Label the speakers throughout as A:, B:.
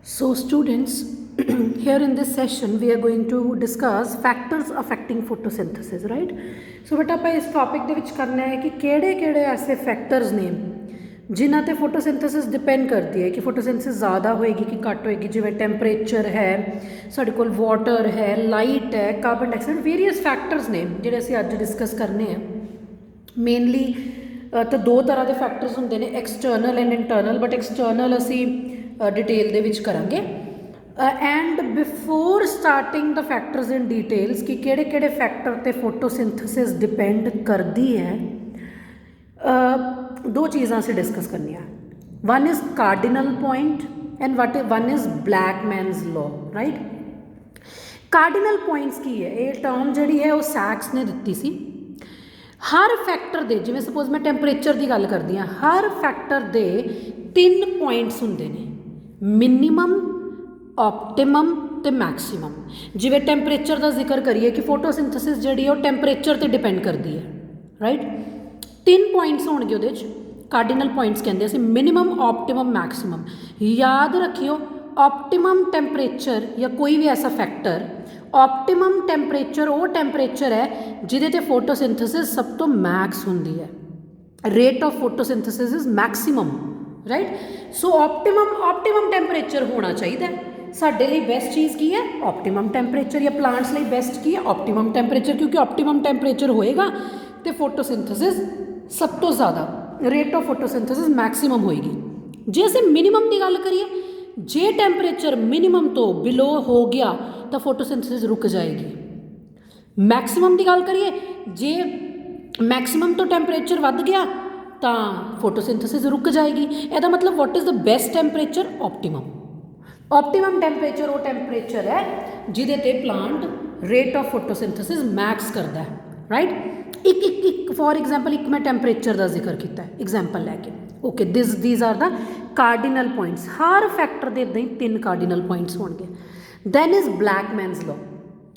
A: So students, here in this session we are going to discuss factors affecting photosynthesis, right? So but ਆਪਾਂ इस topic ਦੇ ਵਿੱਚ करना है कि ਕਿਹੜੇ ऐसे फैक्टर्स ने जिन्हां ते फोटोसिंथेसिस डिपेंड करती है कि फोटोसिंथेसिस ज़्यादा होएगी कि घट होएगी, जिवें टैंपरेचर है, साडे कोल वाटर है, लाइट है, कार्बन डाइऑक्साइड, वेरीअस फैक्टर्स ने जिहड़े असीं अज डिस्कस करने हैं। मेनली तो दो तरह के फैक्टर्स होंदे ने, external and internal, but external असीं डिटेल दे विच करांगे। And before starting the factors in details कि किहड़े फैक्टर ते फोटोसिंथेसिस डिपेंड करती है, दो चीज़ां असीं डिस्कस करनियां। One is cardinal point and one is Blackman's law, right. Cardinal points की है, ये टर्म जिहड़ी है वो सैक्स ने दित्ती सी। हर फैक्टर दे, जिवें सपोज मैं टैंपरेचर की गल करदी हाँ, हर फैक्टर दे 3 पॉइंट्स हुंदे ने, मिनीमम, ऑप्टिमम ते मैक्सिमम। जिवें टैंपरेचर का जिक्र करिए कि फोटोसिंथेसिस जिहड़ी है वो टैंपरेचर ते डिपेंड करती है, राइट। 3 पॉइंट्स होणगे उहदे च, कार्डिनल पॉइंट्स कहंदे असीं, मिनीमम, ऑप्टिमम, मैक्सिमम। याद रखियो, ऑप्टिमम टैंपरेचर या कोई भी ऐसा फैक्टर, ऑप्टिमम टैंपरेचर वो टैंपरेचर है जिहदे ते फोटोसिंथेसिस सब तो मैक्स हुंदी है। Rate of photosynthesis is maximum, right. So optimum temperature होना चाहिए। साडे लिए बेस्ट चीज़ की है ऑप्टिमम टैंपरेचर, या प्लांट्स लिए बेस्ट की है ऑप्टिमम टैंपरेचर, क्योंकि ऑप्टिमम टैंपरेचर होएगा तो फोटोसिंथेसिस सब तो ज़्यादा, रेट ऑफ फोटोसिंथेसिस मैक्सिमम होएगी। जे असीं मिनीमम की गल करिए, जे टैंपरेचर मिनीमम तो बिलो हो गया तो फोटोसिंथेसिस रुक जाएगी। मैक्सिमम की गल करिए, जे मैक्सिमम तो टैंपरेचर वध गया तो फोटोसिंथेसिस रुक जाएगी। ਇਹਦਾ मतलब what is the best temperature? Optimum temperature वो टैंपरेचर है जिहदे ते plant rate of photosynthesis max करता है, राइट। एक फॉर एग्जाम्पल एक मैं टैंपरेचर का जिक्र किया एग्जाम्पल लैके, okay, these are the cardinal points. हर फैक्टर के इदां ही 3 कार्डिनल पॉइंट्स होणगे। Then is Blackman's law.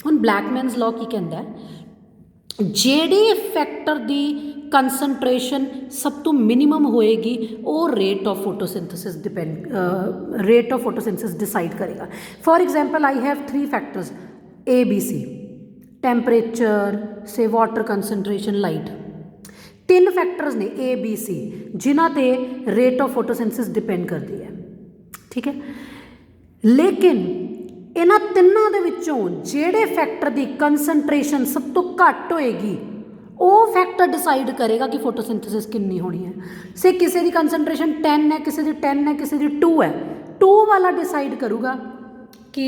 A: हुण ब्लैकमैनस लॉ की कहंदा है, ਜਿਹੜੇ फैक्टर की कंसनट्रेशन सब तो मिनीमम होएगी वो रेट ऑफ फोटोसिंथेसिस डिसाइड करेगा। For example I have 3 factors ABC, temperature से वाटर कंसनट्रेशन, लाइट। 3 फैक्टर्स ने ABC जिन्हां ते रेट ऑफ फोटोसिंथेसिस डिपेंड करती है, ठीक है। लेकिन इन्हां तिन्नां दे विचों जिहड़े फैक्टर की कंसनट्रेशन सब तो घट होएगी वो फैक्टर डिसाइड करेगा कि फोटोसिंथेसिस कितनी होनी है। से किसी की कंसनट्रेशन 10 है, किसी की 10 है, किसी की 2 है, 2 वाला डिसाइड करूगा कि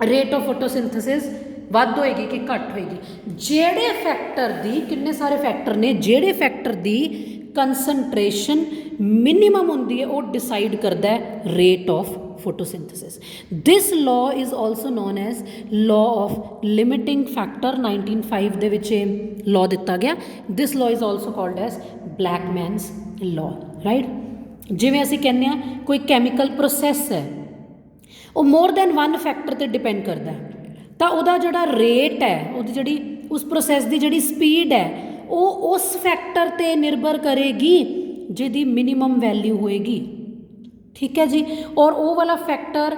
A: रेट ऑफ फोटोसिंथेसिस वध होएगी कि घट होएगी। जेड़े फैक्टर दी, किन्ने सारे फैक्टर ने, जेड़े फैक्टर दी कंसनट्रेशन मिनीमम होंदी है वो डिसाइड करता है rate of photosynthesis. This law is also known as law of limiting factor. 1905 दे विच लॉ दिता गया। This law is also called as Blackman's law, right. जिवें असीं कहने हैं कोई कैमिकल प्रोसैस है वो मोर दैन 1 फैक्टर ते डिपेंड करता है, तो उहदा जिहड़ा रेट है, उहदी जिहड़ी उस प्रोसैस की जिहड़ी स्पीड है वो उस फैक्टर ते निर्भर करेगी जिहदी मिनीमम वैल्यू होएगी, ठीक है जी। और वो वाला फैक्टर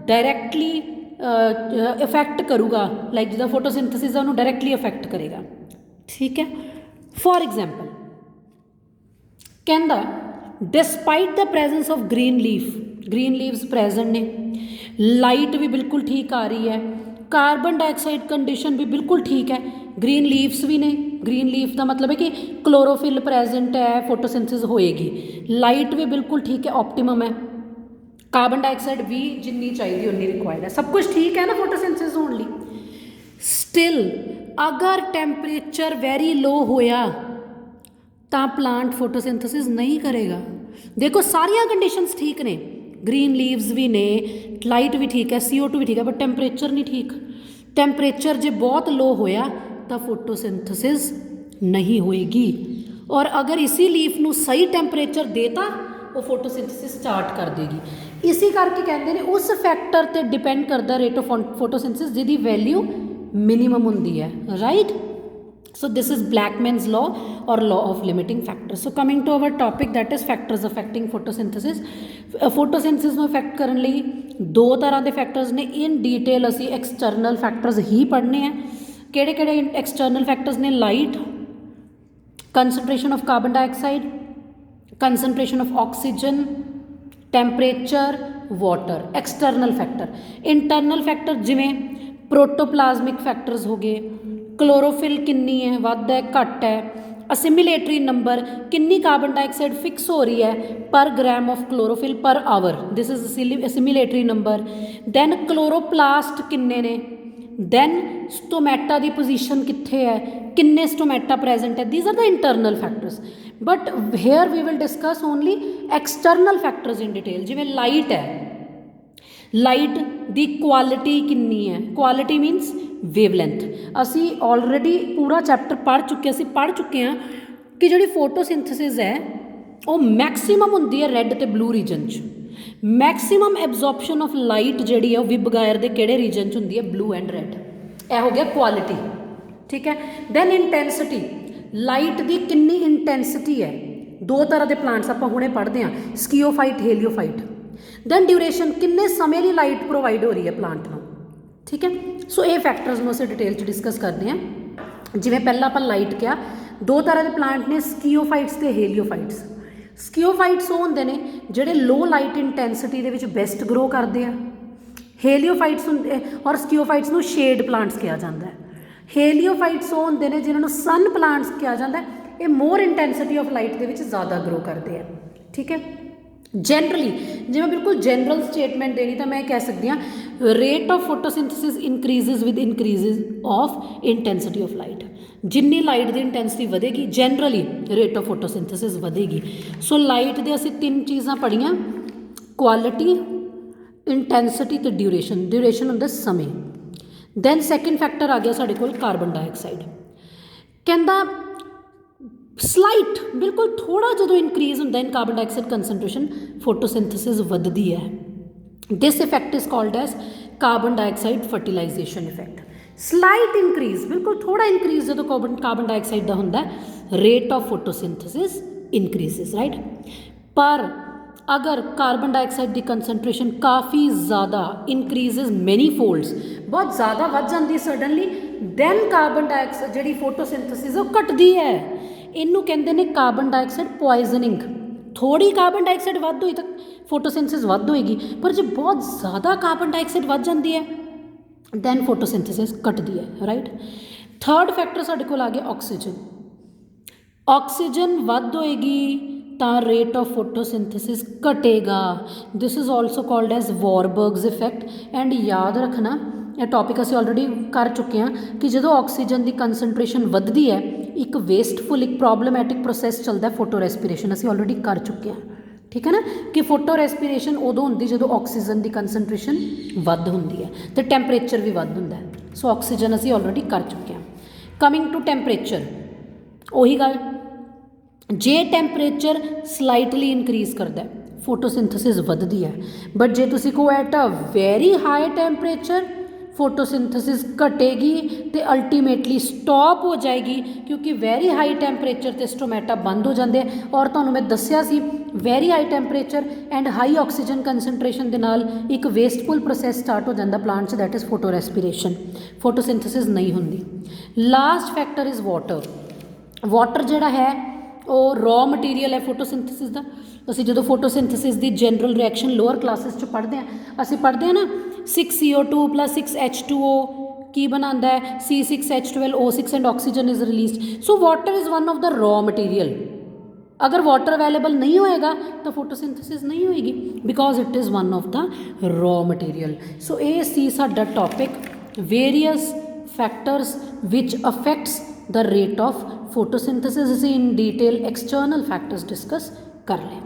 A: डायरैक्टली इफैक्ट करूगा, लाइक जिदा फोटोसिंथेसिस उन्होंने डायरैक्टली इफैक्ट करेगा, ठीक है। फॉर एग्जाम्पल कहंदा, despite the presence of green leaves present ने, लाइट भी बिल्कुल ठीक आ रही है, कार्बन डाइऑक्साइड कंडीशन भी बिल्कुल ठीक है, ग्रीन लीव्स भी ने। ग्रीन लीफ का मतलब है कि क्लोरोफिल प्रेजेंट है, फोटोसिंथेसिस होएगी, लाइट भी बिल्कुल ठीक है, ऑप्टिमम है, कार्बन डाइऑक्साइड भी जिन्नी चाहिए उन्नी रिक्वायर्ड है, सब कुछ ठीक है ना फोटोसिंथेसिस होने लई। स्टिल अगर टैंपरेचर वेरी लो होया तो प्लांट फोटोसिंथेसिस नहीं करेगा। देखो सारिया कंडीशंस ठीक ने, ग्रीन लीव्स भी ने, लाइट भी ठीक है, CO2 भी ठीक है, बट टैंपरेचर नहीं ठीक। टैंपरेचर जो बहुत लो होया तो फोटोसिंथेसिस नहीं होएगी। और अगर इसी लीफ नू सही टैंपरेचर देता वो फोटोसिंथेसिस स्टार्ट कर देगी। इसी करके कहते हैं उस फैक्टर ते डिपेंड करता रेट ऑफ फोटोसिंथेसिस जिहदी वैल्यू मिनीमम होंदी है, right. So this is Blackman's law or law of limiting factors. So coming to our topic, that is factors affecting photosynthesis. Photosynthesis में affect करने लई दो तरह के फैक्टर्स ने इन डिटेल असी एक्सटर्नल फैक्टर्स ही पढ़ने हैं। किहड़े किहड़े एक्सटर्नल फैक्टर्स ने? Light, concentration of carbon dioxide, concentration of oxygen, temperature, water. External factor. Internal factor जिमें प्रोटोप्लाज्मिक फैक्टर्स हो गए, क्लोरोफिल कितनी है, वध है घट है, असिमिलेटरी नंबर कितनी कार्बन डाइऑक्साइड फिक्स हो रही है per gram of chlorophyll per hour, this is assimilatory number. Then chloroplast किन्ने ने, दैन स्टोमैटा की पोजीशन कित्थे है, किन्ने स्टोमैटा प्रेजेंट है, these are the internal factors. But here we will discuss only external factors in detail. जिमें light है, light की क्वालिटी कितनी है, क्वालिटी मीनस वेवलेंथ। असी ऑलरेडी पूरा चैप्टर पढ़ चुके हैं कि जी फोटोसिंथेसिस है वो मैक्सीमम होंगी है रैड तो ब्लू रीजन च। मैक्सीमम एब्जॉर्प्शन ऑफ लाइट जी है विब गायर के किहड़े रीजन च होंगी है, ब्लू एंड रैड। यह हो गया क्वालिटी, ठीक है। दैन इंटेंसिटी, लाइट की कितनी इंटेंसिटी है। दो तरह के प्लांट्स आप हुणे पढ़ते हैं, स्कीओफाइट, हेलियोफाइट। दैन ड्यूरेशन, किन्ने समय की लाइट प्रोवाइड हो रही है प्लांट को, ठीक है। सो ये फैक्टर्स में असीं डिटेल डिस्कस करते हैं। जिवें पहला आपां लाइट क्या, दो तरह के प्लांट ने, स्कीओफाइट्स ते हेलियोफाइट्स। स्कीओफाइट्स वो होंदे ने जिहड़े लो लाइट इंटेंसिटी दे विच बेस्ट ग्रो करते हैं। हेलियोफाइट्स और स्कीओफाइट्स नूं शेड प्लांट्स कहा जाता है। हेलियोफाइट्स वो होंदे ने जिन्हां नूं सन प्लांट्स कहा जाता है। ये मोर इंटेंसिटी ऑफ लाइट दे विच ज़्यादा ग्रो करते हैं, ठीक है। जनरली जे मैं बिल्कुल जनरल स्टेटमेंट देनी तो मैं कह सकती हाँ, rate of photosynthesis increases with increases of intensity of light. जिन्नी लाइट की इंटेंसिटी बढ़ेगी जनरली रेट ऑफ फोटोसिंथेसिस बढ़ेगी। सो लाइट दे असीं तीन चीज़ां पढ़ियां, क्वालिटी, इंटेंसिटी तो ड्यूरेशन। ड्यूरेशन होंदा समय। दैन सैकेंड फैक्टर आ गया साढ़े कोल कार्बन डाइऑक्साइड। कहंदा स्लाइट बिल्कुल थोड़ा जो इंक्रीज होंदा in carbon dioxide concentration, photosynthesis वधदी है। This effect is called as carbon dioxide fertilisation effect. Slight increase, बिल्कुल थोड़ा इंक्रीज जो कार्बन डाइऑक्साइड का होंदा है, rate of photosynthesis increases, right. पर अगर कार्बन डाइऑक्साइड की कंसनट्रेशन काफ़ी ज़्यादा इंक्रीजेज मैनी फोल्ड्स, बहुत ज़्यादा बढ़ जाती सडनली, दैन कार्बन डाइऑक्साइड जी फोटोसिंथेसिस वो घटती है। इनू कहते हैं कार्बन डाइऑक्साइड पॉइजनिंग। थोड़ी कार्बन डाइऑक्साइड वध हुई तो फोटोसिंथेसिस वध होएगी, पर जो बहुत ज़्यादा कार्बन डाइऑक्साइड वध जाती है दैन फोटोसिंथेसिस घटती है, राइट। थर्ड फैक्टर साढ़े कोल आ गया ऑक्सीजन। ऑक्सीजन वध होएगी तो रेट ऑफ फोटोसिंथेसिस घटेगा। This is also called as Warburg's effect. And याद रखना यह टॉपिक असीं ऑलरेडी कर चुके हैं कि जो ऑक्सीजन की कंसनट्रेशन वधदी है, एक वेस्टफुल, एक प्रॉब्लमैटिक प्रोसैस चलता है फोटो रेस्पिरेशन, असीं ऑलरेडी कर चुके हैं, ठीक है ना। कि फोटो रेस्पिरेशन उदों होंदी जो ऑक्सीजन की कंसनट्रेशन वध होंदी है तो टैंपरेचर भी वध होंदा है। सो ऑक्सीजन असीं ऑलरेडी कर चुके हैं। कमिंग टू टैंपरेचर, उही गल, जे टैंपरेचर स्लाइटली इंक्रीज करता है फोटोसिंथेसिस वधदी है। बट जे तुसीं को at a very high temperature photosynthesis घटेगी तो अल्टीमेटली स्टॉप हो जाएगी, क्योंकि वेरी हाई टैंपरेचर ते स्टोमैटा बंद हो जाते हैं। और तुहानूं मैं दस्सिया सी very high temperature and high oxygen concentration के नाल एक वेस्टफुल प्रोसैस स्टार्ट हो जाता plants, that is photo respiration. Photosynthesis नहीं होंदी। Last factor is water. Water जिहड़ा है वो रॉ मटीरीयल है फोटोसिंथेसिस का। असीं जो फोटोसिंथेसिस की जनरल रिएक्शन लोअर क्लासिस च पढ़ते हैं, असीं पढ़ते हैं ना 6CO2 + 6H2O की बनाता है, C6H12O6 and oxygen is release. So water is one of the raw material. अगर वाटर अवेलेबल नहीं होएगा तो फोटोसिंथेसिस नहीं होएगी, because it is one of the raw material. So ये सी साडा topic various factors which affects the rate of photosynthesis. In detail external factors discuss कर लें।